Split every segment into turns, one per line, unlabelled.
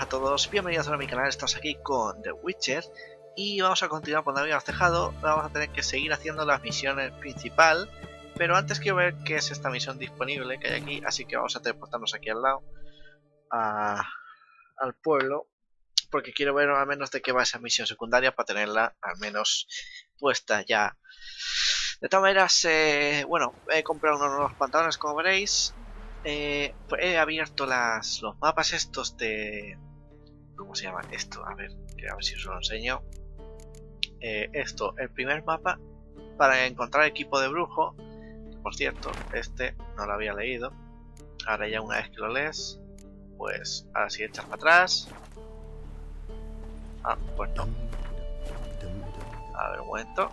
a todos, bienvenidos a mi canal, estamos aquí con The Witcher y vamos a continuar por donde habíamos dejado. Vamos a tener que seguir haciendo las misiones principal, pero antes quiero ver qué es esta misión disponible que hay aquí, así que vamos a teleportarnos aquí al lado al pueblo, porque quiero ver al menos de qué va esa misión secundaria para tenerla al menos puesta ya. De todas maneras, bueno, he comprado unos nuevos pantalones, como veréis. He abierto los mapas estos de... ¿Cómo se llama esto? A ver si os lo enseño. Esto, el primer mapa para encontrar equipo de brujo. Por cierto, este no lo había leído. Ahora ya una vez que lo lees, pues ahora sí echas para atrás. Ah, pues no. A ver, un momento.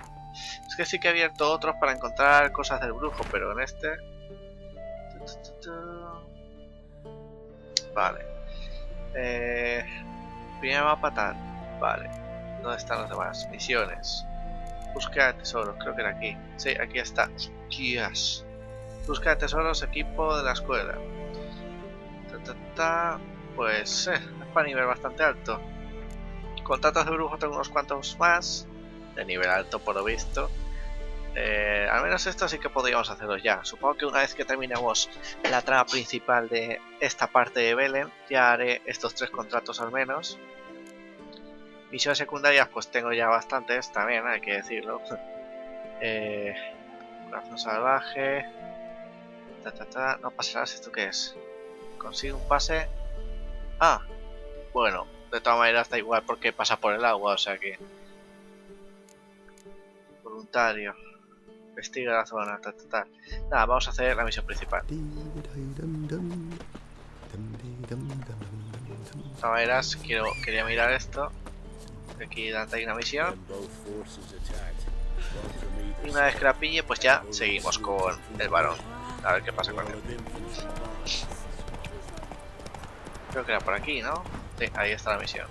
Es que sí que he abierto otros para encontrar cosas del brujo, pero en este... Vale. Primer mapa tal. Vale. ¿Dónde están los demás? Misiones. Búsqueda de tesoros, creo que era aquí. Sí, aquí está. Hostias. Búsqueda de tesoros, equipo de la escuela. Pues es para nivel bastante alto. Contratos de brujo tengo unos cuantos más. De nivel alto por lo visto. Al menos esto sí que podríamos hacerlo ya. Supongo que una vez que terminemos la trama principal de esta parte de Belén, ya haré estos 3 contratos al menos. Misiones secundarias pues tengo ya bastantes también, hay que decirlo. Corazón salvaje. No pasarás, ¿esto qué es? Consigue un pase. Ah, bueno, de todas maneras da igual porque pasa por el agua, o sea que... Voluntario. Investiga la zona, Nada, vamos a hacer la misión principal. De todas maneras, quería mirar esto. Aquí delante hay una misión. Y una vez que la pille, pues ya seguimos con el varón. A ver qué pasa con él. Creo que era por aquí, ¿no? Sí, ahí está la misión.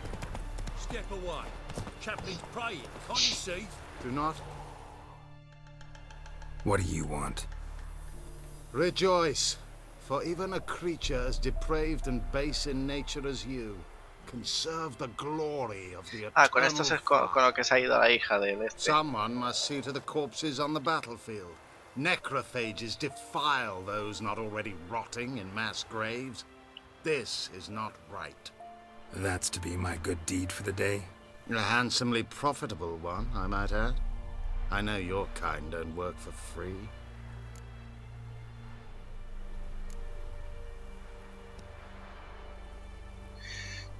What do you want?
Rejoice, for even a creature as depraved and base in nature as you can serve the glory of the eternal
con esto es con lo que se ha ido la hija del este.
Someone must see to the corpses on the battlefield. Necrophages defile those not already rotting in mass graves. This is not right.
That's to be my good deed for the day?
A handsomely profitable one, I might add. I know your kind don't work for free.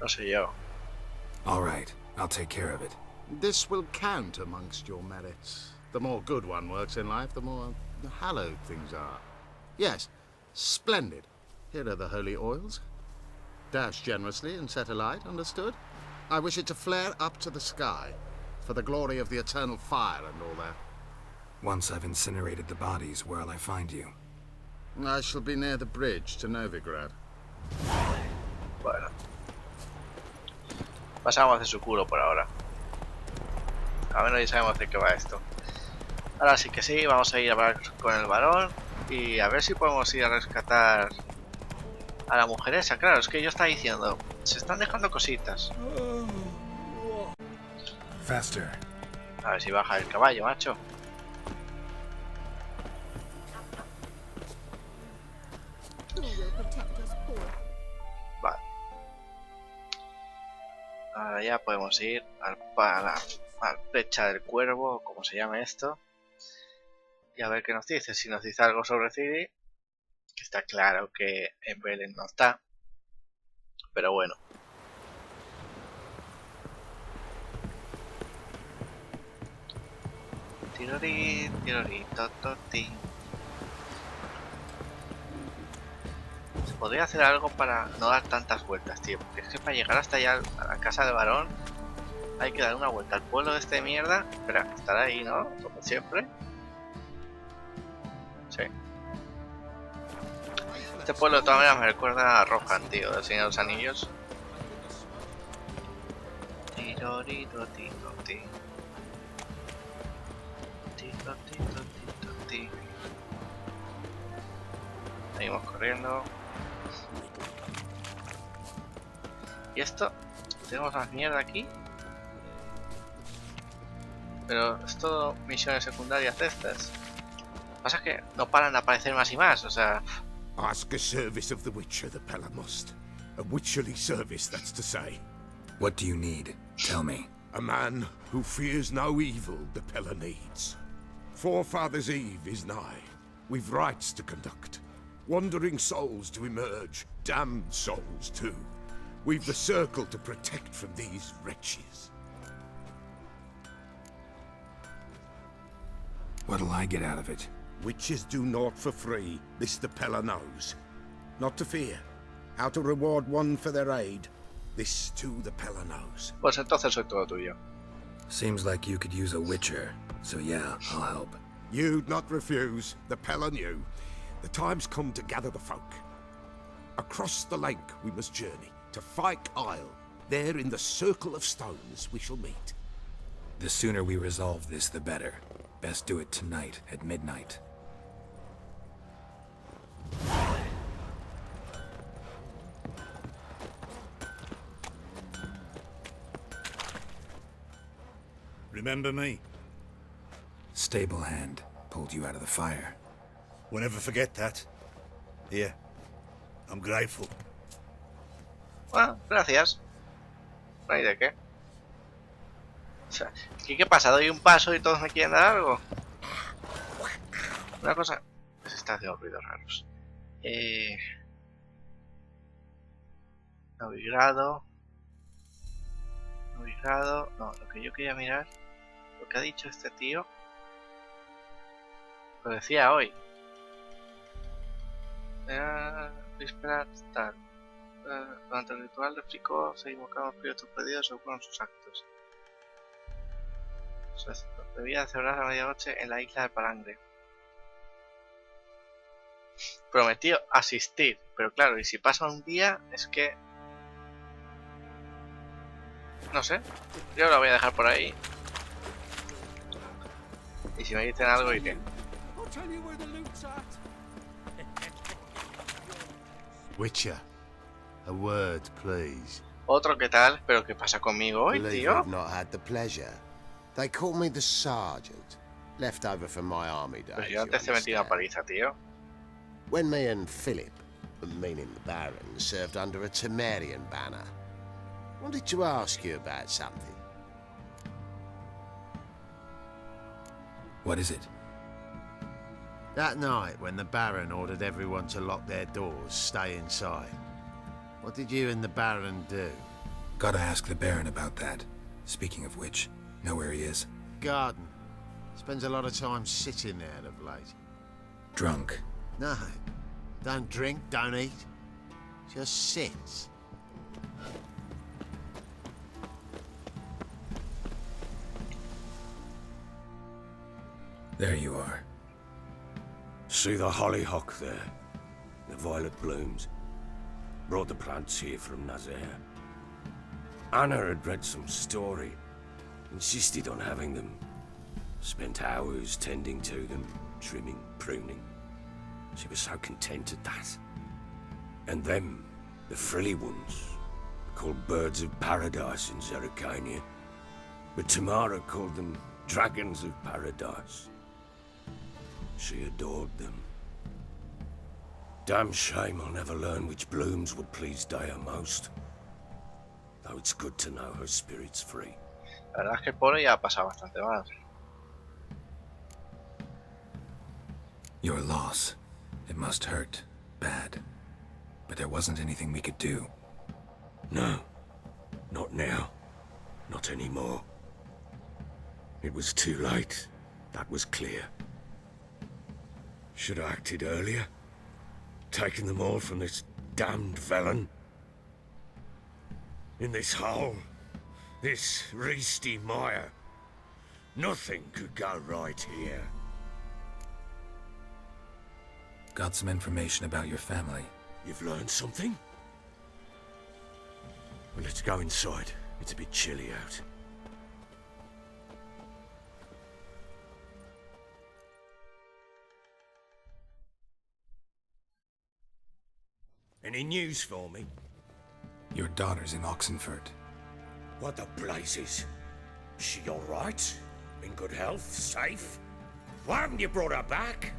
No sé yo.
All right, I'll take care of it.
This will count amongst your merits. The more good one works in life, the more hallowed things are. Yes, splendid. Here are the holy oils. Dash generously and set alight, understood? I wish it to flare up to the sky, for the glory of the eternal fire and all that.
Once I've incinerated the bodies, where'll I find you?
I shall be near the bridge to Novigrad.
Bueno. Pasamos de su culo por ahora. A menos ya sabemos de qué va esto. Ahora sí que sí, vamos a ir a hablar con el varón y a ver si podemos ir a rescatar a la mujer esa. Claro, es que yo estaba diciendo, se están dejando cositas.
Faster.
A ver si baja el caballo, macho. Vale. Ahora ya podemos ir al pecha del cuervo, o como se llame esto. Y a ver qué nos dice. Si nos dice algo sobre Ciri, que está claro que en Belén no está. Pero bueno. Tirorín, tirorín, tototín. Se podría hacer algo para no dar tantas vueltas, tío. Porque es que para llegar hasta allá a la casa del varón hay que dar una vuelta al pueblo de este de mierda. Espera, estará ahí, ¿no? Como siempre. Sí. Este pueblo de todas maneras me recuerda a Rohan, tío, del Señor de los Anillos. Tirorito, tiroti. Seguimos corriendo. Y esto, tenemos más mierda aquí. Pero es todo misiones secundarias de estas. Lo que pasa es que no paran de aparecer más y más, o sea...
Ask a service of the Witcher, the Pella must. A witcherly service, that's to say.
What do you need? Tell me.
A man who fears no evil the Pella needs. Forefathers' Eve is nigh. We've rites to conduct. Wandering souls to emerge. Damned souls, too. We've the circle to protect from these wretches.
What'll I get out of it?
Witches do naught for free, this the Pella knows. Not to fear. How to reward one for their aid. This too the Pella knows.
Pues entonces soy todo tuyo.
Seems like you could use a witcher, so yeah, I'll help.
You'd not refuse, the Pella knew. The time's come to gather the folk. Across the lake we must journey, to Fyke Isle. There in the circle of stones we shall meet.
The sooner we resolve this, the better. Best do it tonight at midnight.
Remember me?
Stable hand pulled you out of the fire.
Won't ever forget that. Here, I'm grateful.
Bueno, gracias. No hay de qué. O sea, ¿qué pasa? ¿Doy un paso y todos me quieren dar algo? Una cosa... Se está haciendo ruidos raros. No vibrado. No vibrado. No, lo que yo quería mirar... Lo que ha dicho este tío... Lo decía hoy. Esperar, tal. Durante el ritual explicó, se invocaban espíritus perdidos según sus actos. Debía celebrar a medianoche en la isla de Palangre. Prometió asistir, pero claro, y si pasa un día, es que... No sé, yo lo voy a dejar por ahí. Y si me dicen algo, iré.
Witcher, a word, please.
Otro que tal, pero ¿qué pasa conmigo hoy,
Believe
tío?
I've not had the pleasure. They call me the sergeant, left over from my army days.
Pues yo antes te metí una paliza, tío.
When me and Philip, meaning the Baron, served under a Temerian banner, wanted to ask you about something.
What is it?
That night, when the Baron ordered everyone to lock their doors, stay inside, what did you and the Baron do?
Gotta ask the Baron about that. Speaking of which, know where he is?
Garden. Spends a lot of time sitting there of late.
Drunk.
No. Don't drink, don't eat. Just sits.
There you are.
See the hollyhock there? The violet blooms. Brought the plants here from Nazaire. Anna had read some story. Insisted on having them. Spent hours tending to them, trimming, pruning. She was so content at that. And them, the frilly ones, called birds of paradise in Zerrikania. But Tamara called them dragons of paradise. She adored them. Damn shame I'll never learn which blooms would please Dea most. Though it's good to know her spirit's free.
La verdad es que el pobre ya ha pasado bastante mal.
Your loss. It must hurt. Bad. But there wasn't anything we could do.
No. Not now. Not anymore. It was too late. That was clear. Should have acted earlier. Taken them all from this damned felon. In this hole. This reesty mire. Nothing could go right here.
Got some information about your family.
You've learned something? Well, let's go inside. It's a bit chilly out. Any news for me?
Your daughter's in Oxenford.
What the blazes? Is she all right? In good health? Safe? Why haven't you brought her back?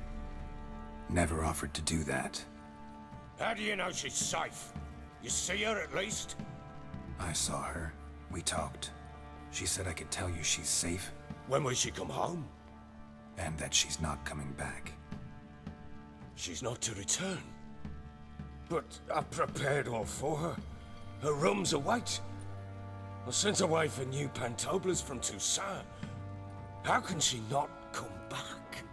Never offered to do that.
How do you know she's safe? You see her at least?
I saw her. We talked. She said I could tell you she's safe,
When will she come home?
and that she's not coming back.
She's not to return. But I prepared all for her. Her rooms await. I sent away for new pantoblas from Toussaint. How can she not come back?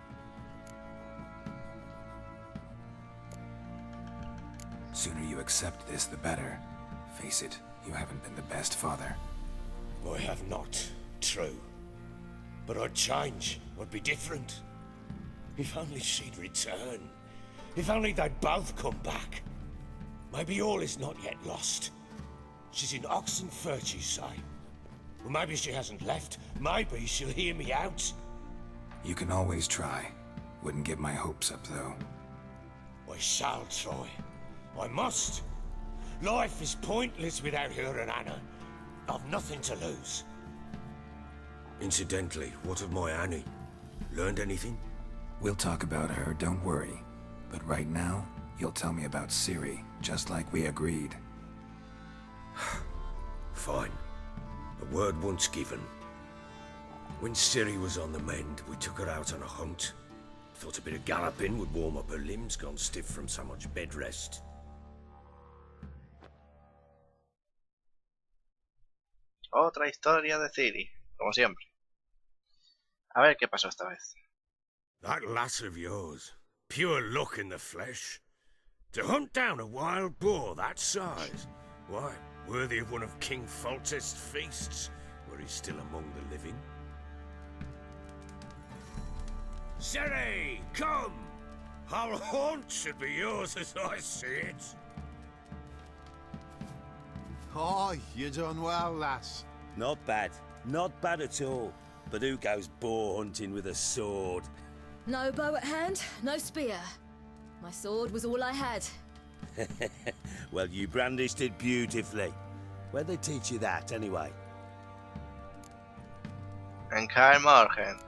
Sooner you accept this, the better. Face it, you haven't been the best father.
I have not, true. But I'd change, I'd be different. If only she'd return. If only they'd both come back. Maybe all is not yet lost. She's in Oxenford, you say? Well, maybe she hasn't left. Maybe she'll hear me out.
You can always try. Wouldn't get my hopes up, though.
I shall try. I must. Life is pointless without her and Anna. I've nothing to lose. Incidentally, what of my Annie? Learned anything?
We'll talk about her, don't worry. But right now, you'll tell me about Ciri, just like we agreed.
Fine. A word once given. When Ciri was on the mend, we took her out on a hunt. Thought a bit of galloping would warm up her limbs, gone stiff from so much bed rest.
Otra historia de Ciri, como siempre. A ver qué pasó esta vez.
That lass of yours, pure luck in the flesh. To hunt down a wild boar that size, why, worthy of one of King Foltest's feasts, were he still among the living. Ciri, come! Our haunt should be yours as I see it.
Oh, you done well, lass.
Not bad. Not bad at all. But who goes boar hunting with a sword?
No bow at hand, no spear. My sword was all I had.
Well, you brandished it beautifully. Where'd they teach you that, anyway?
En Kaer Morhen.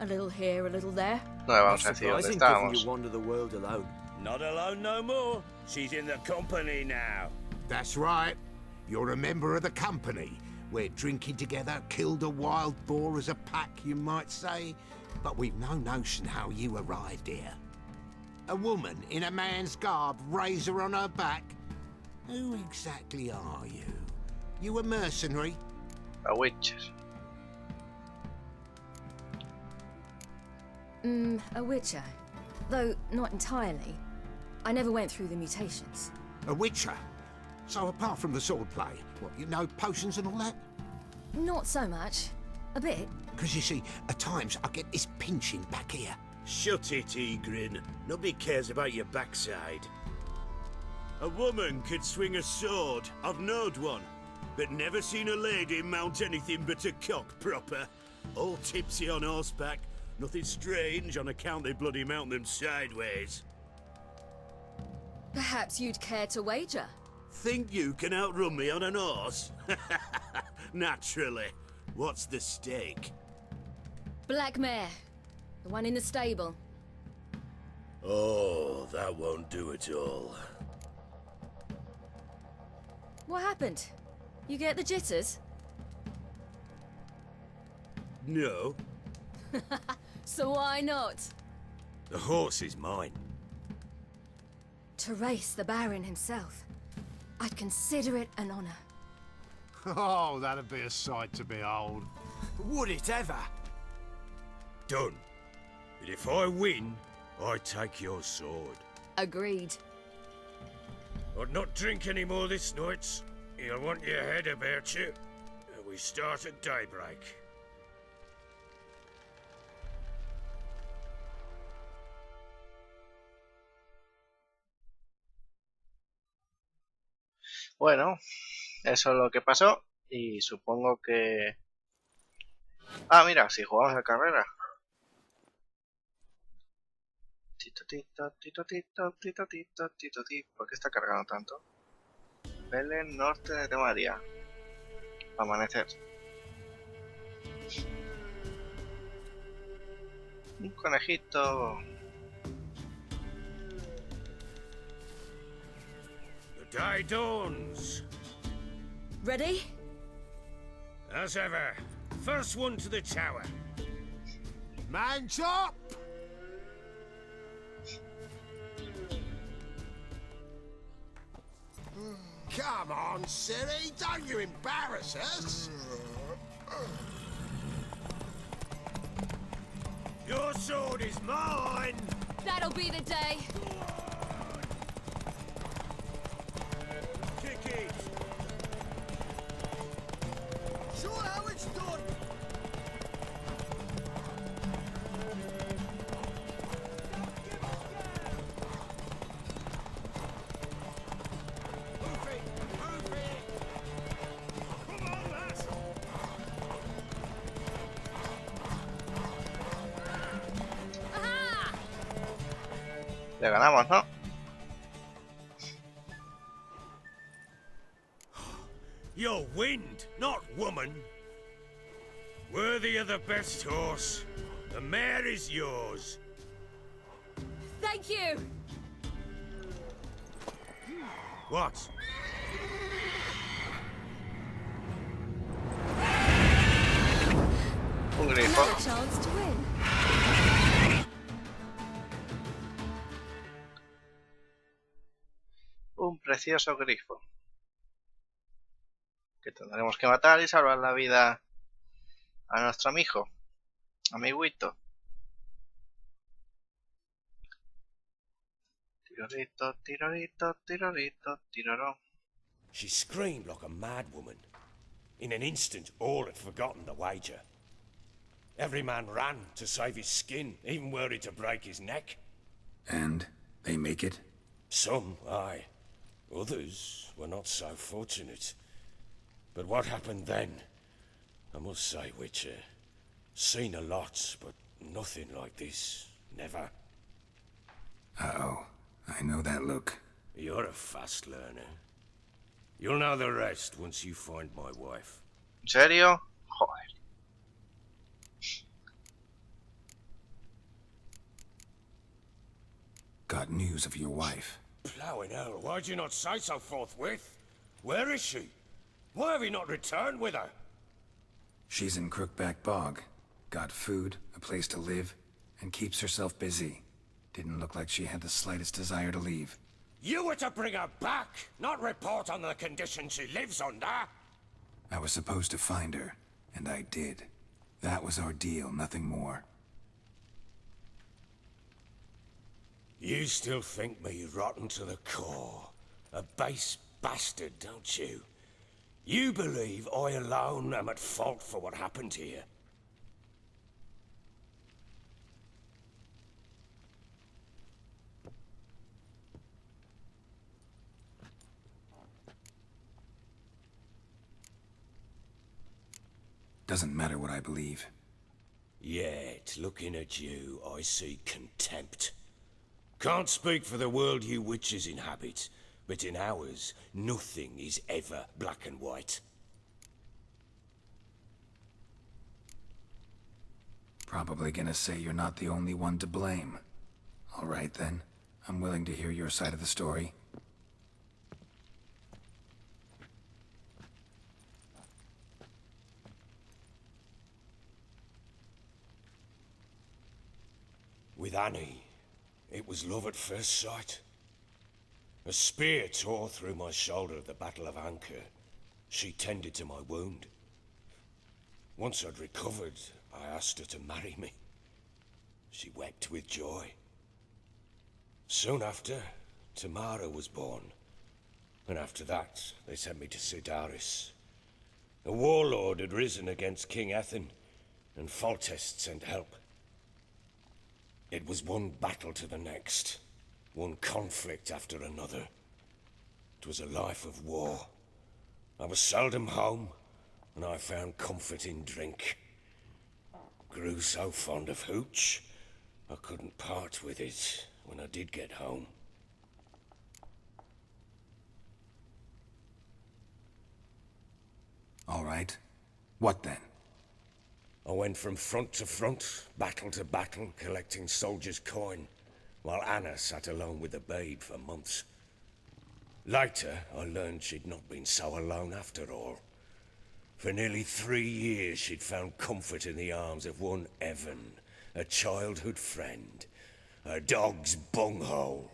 A little here, a little there.
No le vamos a decir dónde
Surprising, given
estábamos.
you wander the world alone. Not alone no more. She's in the company now.
That's right. You're a member of the company. We're drinking together, killed a wild boar as a pack, you might say. But we've no notion how you arrived here. A woman in a man's garb, razor on her back. Who exactly are you? You a mercenary?
A Witcher.
A witcher. Though not entirely. I never went through the mutations.
A witcher? So apart from the swordplay, what, you know potions and all that?
Not so much. A bit.
Because you see, at times I get this pinching back here.
Shut it, Egrin. Nobody cares about your backside. A woman could swing a sword. I've knowed one. But never seen a lady mount anything but a cock proper. All tipsy on horseback. Nothing strange on account they bloody mount them sideways.
Perhaps you'd care to wager?
Think you can outrun me on an horse? Naturally. What's the stake?
Black mare. The one in the stable.
Oh, that won't do it all.
What happened? You get the jitters?
No,
So why not?
the horse is mine.
To race the Baron himself. I'd consider it an honor.
Oh, that'd be a sight to behold.
Would it ever?
Done. But if I win, I take your sword.
Agreed.
I'd not drink any more this night. You'll want your head about you. We start at daybreak.
Bueno, eso es lo que pasó. Y supongo que... Ah, mira, si jugamos a carrera. Titotito, titotito, titotito, titotito. ¿Por qué está cargando tanto? Belén, norte de María. Amanecer. Un conejito.
The day dawns.
Ready?
As ever. First one to the tower.
Man chop! Come on, Ciri, don't you embarrass us!
Your sword is mine!
That'll be the day.
Kick it!
Show how it's done!
Le ganamos, ¿no?
You're wind, not woman. Worthy of the best horse. The mare is yours.
Thank you.
What?
Un grifo.
Another chance to win.
Un precioso grifo. Que tendremos que matar y salvar la vida a nuestro amigo. Amiguito. Tirorito, tirorito, tirorito, tirorón.
She screamed like a mad woman. In an instant, all had forgotten the wager. Every man ran to save his skin, even were he to break his neck.
And they make it?
Some, aye. Others were not so fortunate. But what happened then? I must say, Witcher, seen a lot, but nothing like this. Never.
Uh-oh. I know that look.
You're a fast learner. You'll know the rest once you find my wife.
¿En serio? Joder.
Got news of your wife.
Plowing hell, why'd you not say so forthwith? Where is she? Why have you not returned with her?
She's in Crookback Bog. Got food, a place to live, and keeps herself busy. Didn't look like she had the slightest desire to leave.
You were to bring her back, not report on the conditions she lives under.
I was supposed to find her, and I did. That was our deal, nothing more.
You still think me rotten to the core. A base bastard, don't you? You believe I alone am at fault for what happened here.
Doesn't matter what I believe.
Yet, looking at you, I see contempt. Can't speak for the world you witches inhabit, but in ours, nothing is ever black and white.
Probably gonna say you're not the only one to blame. All right then. I'm willing to hear your side of the story.
With Annie, it was love at first sight. A spear tore through my shoulder at the Battle of Anchor. She tended to my wound. Once I'd recovered, I asked her to marry me. She wept with joy. Soon after, Tamara was born. And after that, they sent me to Sidaris. A warlord had risen against King Ethan, and Foltest sent help. It was one battle to the next, one conflict after another. It was a life of war. I was seldom home, and I found comfort in drink. Grew so fond of hooch, I couldn't part with it, when I did get home.
All right. What then?
I went from front to front, battle to battle, collecting soldiers' coin, while Anna sat alone with the babe for months. Later, I learned she'd not been so alone after all. For nearly 3 years, she'd found comfort in the arms of one Evan, a childhood friend, her dog's bunghole.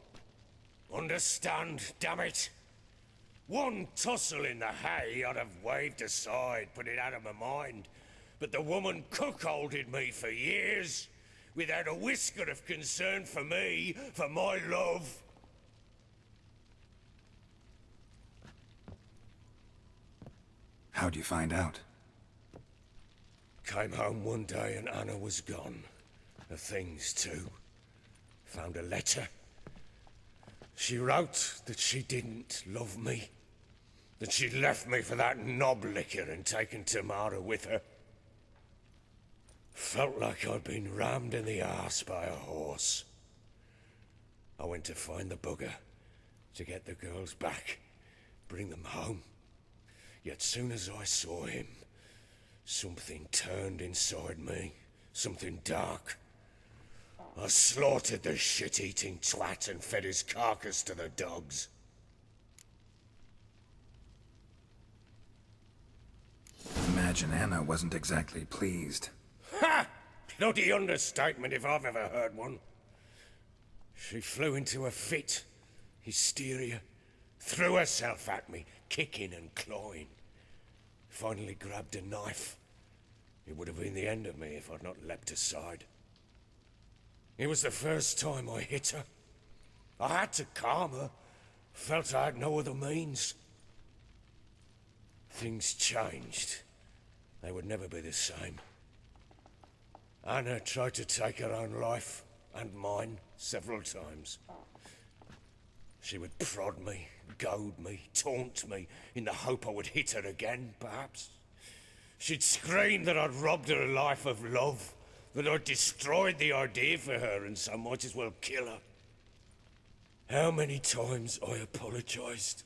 Understand, damn it? One tussle in the hay I'd have waved aside, put it out of my mind. But the woman cuckolded me for years, without a whisker of concern for me, for my love.
How'd you find out?
Came home one day and Anna was gone. Her things too. Found a letter. She wrote that she didn't love me. That she'd left me for that knob licker and taken Tamara with her. Felt like I'd been rammed in the arse by a horse. I went to find the bugger, to get the girls back, bring them home. Yet soon as I saw him, something turned inside me, something dark. I slaughtered the shit-eating twat and fed his carcass to the dogs.
Imagine Anna wasn't exactly pleased.
Ha! Bloody understatement if I've ever heard one. She flew into a fit, hysteria, threw herself at me, kicking and clawing. Finally grabbed a knife. It would have been the end of me if I'd not leapt aside. It was the first time I hit her. I had to calm her. Felt I had no other means. Things changed. They would never be the same. Anna tried to take her own life, and mine, several times. She would prod me, goad me, taunt me, in the hope I would hit her again, perhaps. She'd scream that I'd robbed her life of love, that I'd destroyed the idea for her, and so might as well kill her. How many times I apologized.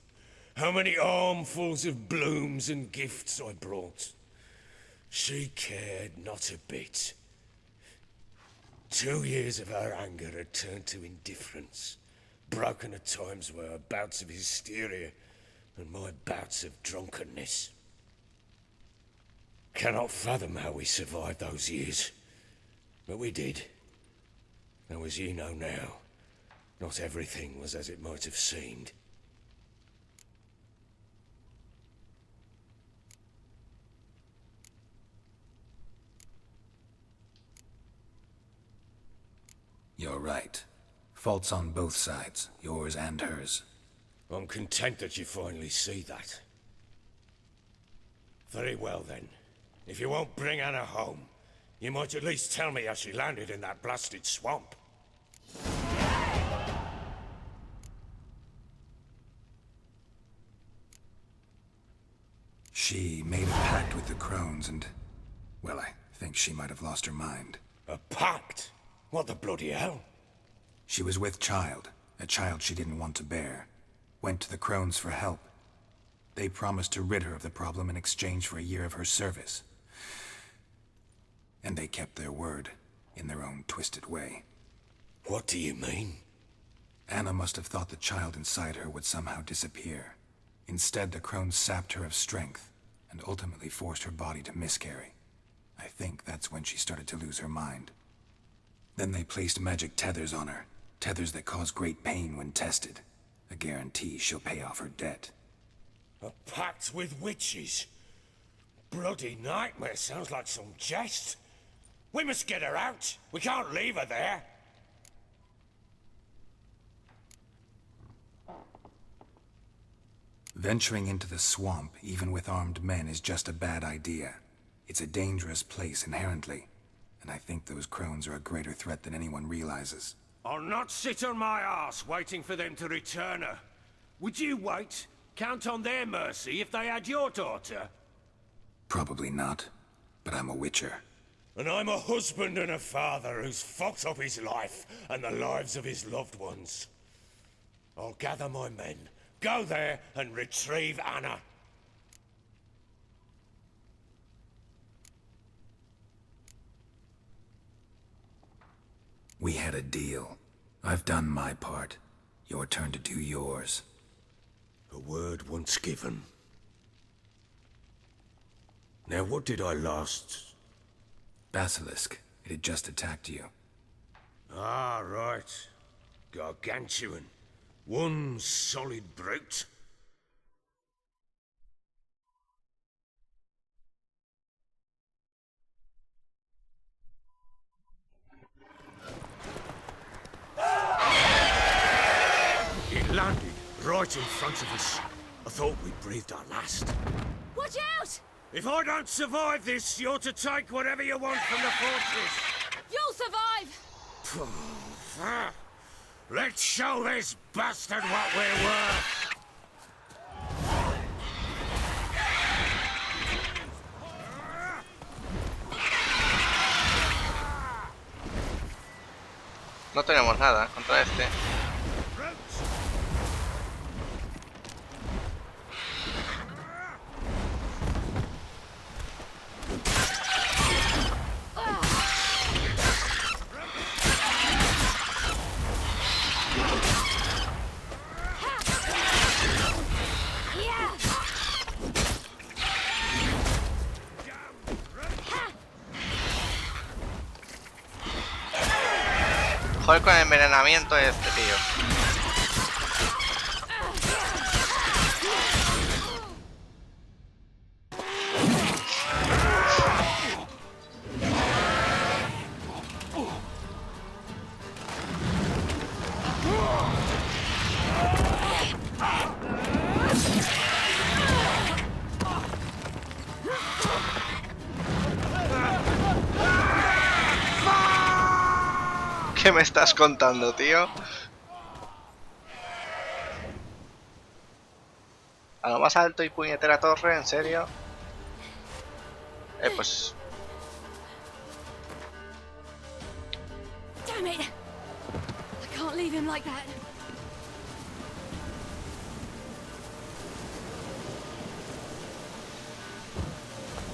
How many armfuls of blooms and gifts I brought. She cared not a bit. 2 years of her anger had turned to indifference, broken at times by her bouts of hysteria and my bouts of drunkenness. Cannot fathom how we survived those years, but we did. Though as you know now, not everything was as it might have seemed.
You're right. Faults on both sides, yours and hers.
I'm content that you finally see that. Very well then. If you won't bring Anna home, you might at least tell me how she landed in that blasted swamp.
She made a pact with the crones and... well, I think she might have lost her mind.
A pact? What the bloody hell?
She was with child, a child she didn't want to bear. Went to the crones for help. They promised to rid her of the problem in exchange for a year of her service. And they kept their word, in their own twisted way.
What do you mean?
Anna must have thought the child inside her would somehow disappear. Instead, the crones sapped her of strength, and ultimately forced her body to miscarry. I think that's when she started to lose her mind. Then they placed magic tethers on her, tethers that cause great pain when tested. A guarantee she'll pay off her debt.
A pact with witches? Bloody nightmare, sounds like some jest. We must get her out. We can't leave her there.
Venturing into the swamp, even with armed men, is just a bad idea. It's a dangerous place inherently, and I think those crones are a greater threat than anyone realizes.
I'll not sit on my arse waiting for them to return her. Would you wait? Count on their mercy if they had your daughter?
Probably not, but I'm a witcher.
And I'm a husband and a father who's fucked up his life and the lives of his loved ones. I'll gather my men, go there and retrieve Anna.
We had a deal. I've done my part. Your turn to do yours.
A word once given. Now what did I last...
Basilisk. It had just attacked you.
Ah, right. Gargantuan. One solid brute. It landed right in front of us. I thought we breathed our last.
Watch out!
If I don't survive this, you're to take whatever you want from the fortress.
You'll survive!
Let's show this bastard what we're worth.
No tenemos nada contra este. Joder con el envenenamiento de este tío. ¿Qué me estás contando, tío? A lo más alto y puñetera torre, ¿en serio? Pues...
Damn it! I can't leave him like that.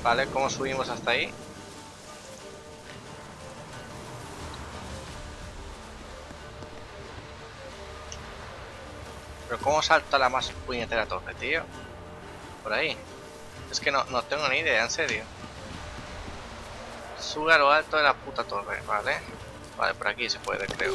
Vale, ¿cómo subimos hasta ahí? Pero ¿cómo salta la más puñetera torre, tío? Por ahí. Es que no tengo ni idea, en serio. Sube a lo alto de la puta torre, ¿vale? Vale, por aquí se puede, creo.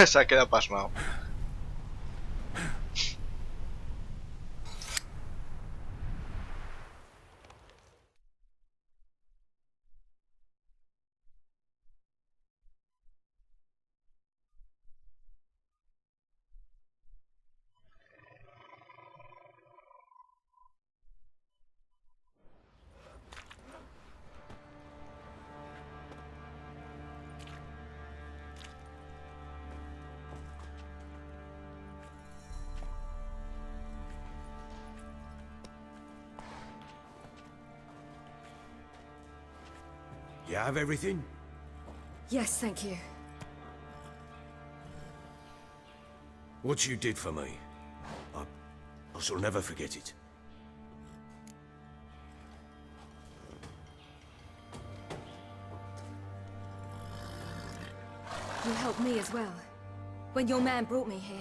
Se ha quedado pasmado.
You have everything?
Yes, thank you.
What you did for me, I shall never forget it.
You helped me as well. When your man brought me here.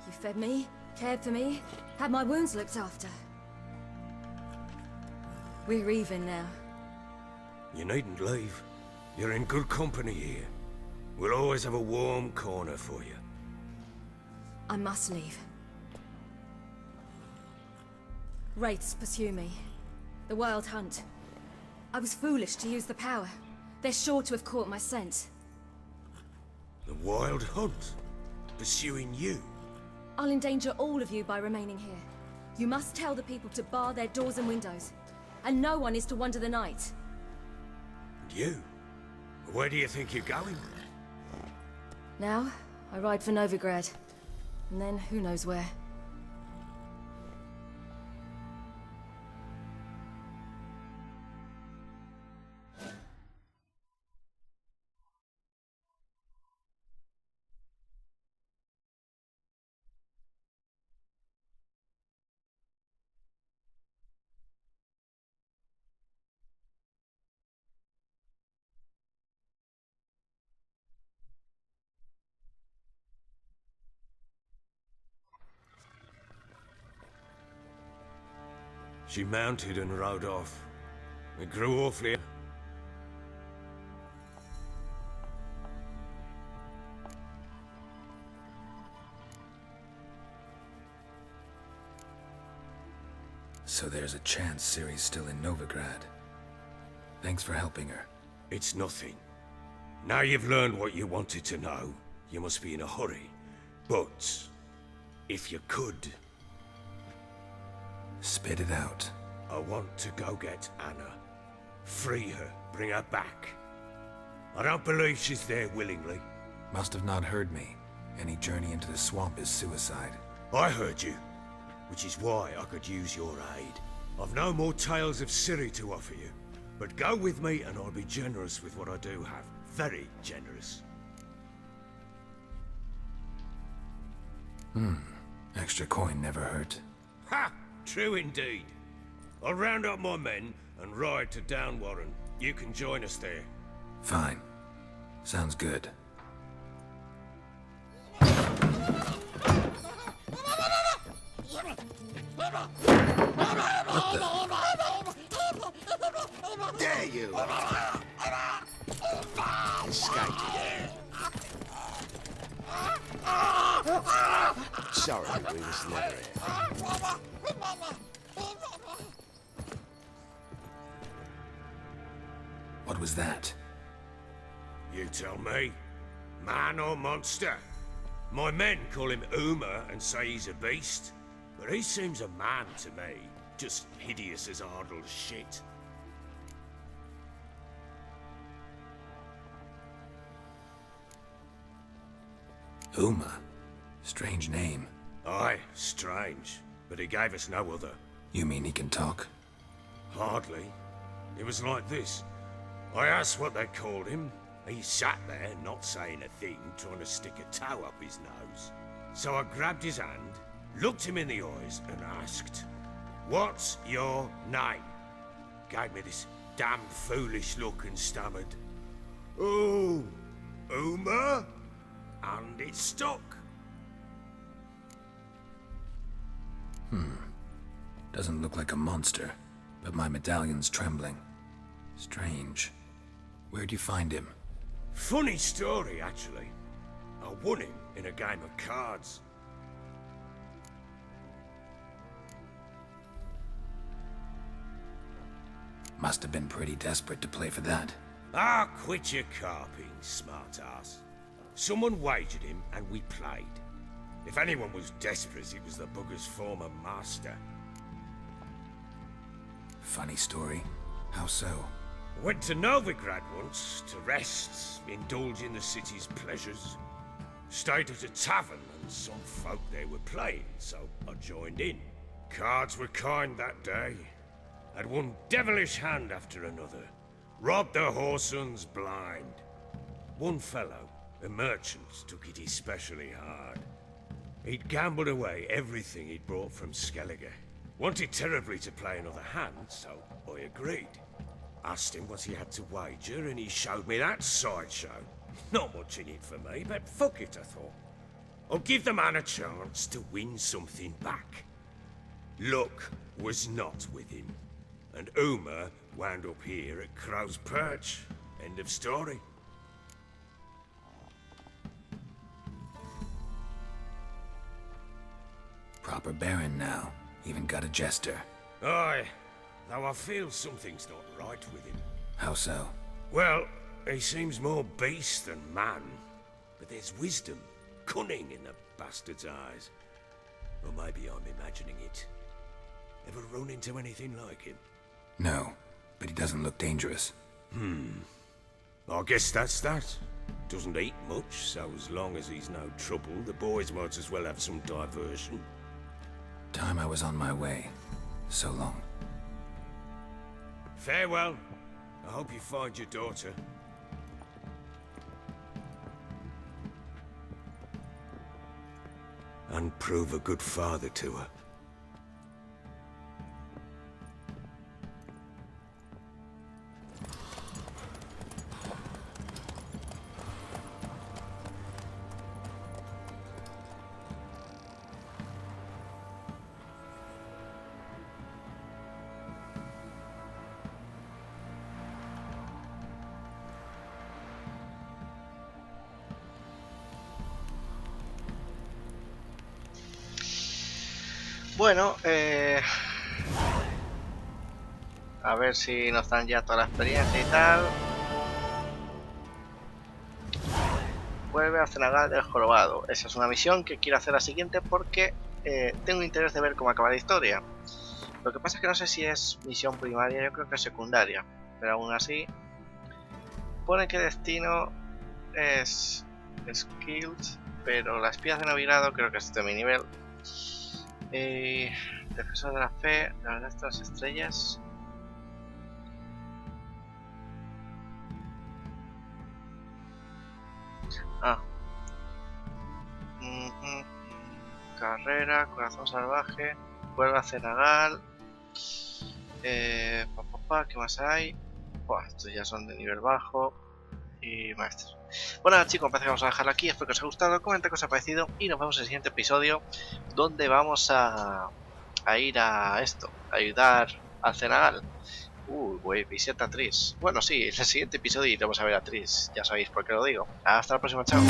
You fed me, cared for me, had my wounds looked after. We're even now.
You needn't leave. You're in good company here. We'll always have a warm corner for you.
I must leave. Wraiths pursue me. The Wild Hunt. I was foolish to use the power. They're sure to have caught my scent.
The Wild Hunt? Pursuing you?
I'll endanger all of you by remaining here. You must tell the people to bar their doors and windows. And no one is to wander the night.
And you? Where do you think you're going?
Now, I ride for Novigrad. And then who knows where.
She mounted and rode off. It grew awfully...
So there's a chance Ciri's still in Novigrad. Thanks for helping her.
It's nothing. Now you've learned what you wanted to know, you must be in a hurry. But, if you could...
Spit it out.
I want to go get Anna. Free her, bring her back. I don't believe she's there willingly.
Must have not heard me. Any journey into the swamp is suicide.
I heard you, which is why I could use your aid. I've no more tales of Ciri to offer you, but go with me and I'll be generous with what I do have. Very generous.
Extra coin never hurt.
Ha! True indeed. I'll round up my men and ride to Downwarren. You can join us there.
Fine. Sounds good.
There you are. Escaped again. Sorry, we was never here.
What was that?
You tell me. Man or monster? My men call him Uma and say he's a beast, but he seems a man to me. Just hideous as Ardle's shit.
Uma. Strange name.
Aye, strange. But he gave us no other.
You mean he can talk?
Hardly. It was like this. I asked what they called him. He sat there, not saying a thing, trying to stick a toe up his nose. So I grabbed his hand, looked him in the eyes, and asked, "What's your name?" Gave me this damn foolish look and stammered, "Oh, Uma?" And it stuck.
Doesn't look like a monster, but my medallion's trembling. Strange. Where'd you find him?
Funny story, actually. I won him in a game of cards.
Must have been pretty desperate to play for that.
Ah, quit your carping, smart-ass. Someone wagered him, and we played. If anyone was desperate, it was the bugger's former master.
Funny story. How so?
Went to Novigrad once, to rest, indulge in the city's pleasures. Stayed at a tavern, and some folk there were playing, so I joined in. Cards were kind that day. Had one devilish hand after another. Robbed the whoresons blind. One fellow, a merchant, took it especially hard. He'd gambled away everything he'd brought from Skellige. Wanted terribly to play another hand, so I agreed. Asked him what he had to wager, and he showed me that sideshow. Not much in it for me, but fuck it, I thought. I'll give the man a chance to win something back. Luck was not with him, and Uma wound up here at Crow's Perch. End of story.
Proper baron now. Even got a jester.
Aye, though I feel something's not right with him.
How so?
Well, he seems more beast than man, but there's wisdom, cunning in the bastard's eyes. Or maybe I'm imagining it. Ever run into anything like him?
No, but he doesn't look dangerous.
I guess that's that. Doesn't eat much, so as long as he's no trouble, the boys might as well have some diversion.
Time I was on my way. So long.
Farewell. I hope you find your daughter. And prove a good father to her.
Bueno, a ver si nos dan ya toda la experiencia y tal. Vuelve a Cenagal del Jorobado. Esa es una misión que quiero hacer la siguiente porque tengo interés de ver cómo acaba la historia. Lo que pasa es que no sé si es misión primaria, yo creo que es secundaria. Pero aún así, pone que destino es Skills, pero las espías de novigrado creo que es de mi nivel. Defensor de la fe, de las estrellas. Carrera, corazón salvaje, vuelve a Cenagal. ¿Qué más hay? Estos ya son de nivel bajo. Y maestros. Bueno, nada, chicos, parece que vamos a dejarlo aquí. Espero que os haya gustado, comenta qué os ha parecido y nos vemos en el siguiente episodio, donde vamos a ir a esto, a ayudar al Cenagal. Visita a Tris. Bueno, sí, en el siguiente episodio iremos a ver a Tris, ya sabéis por qué lo digo. Hasta la próxima, chao.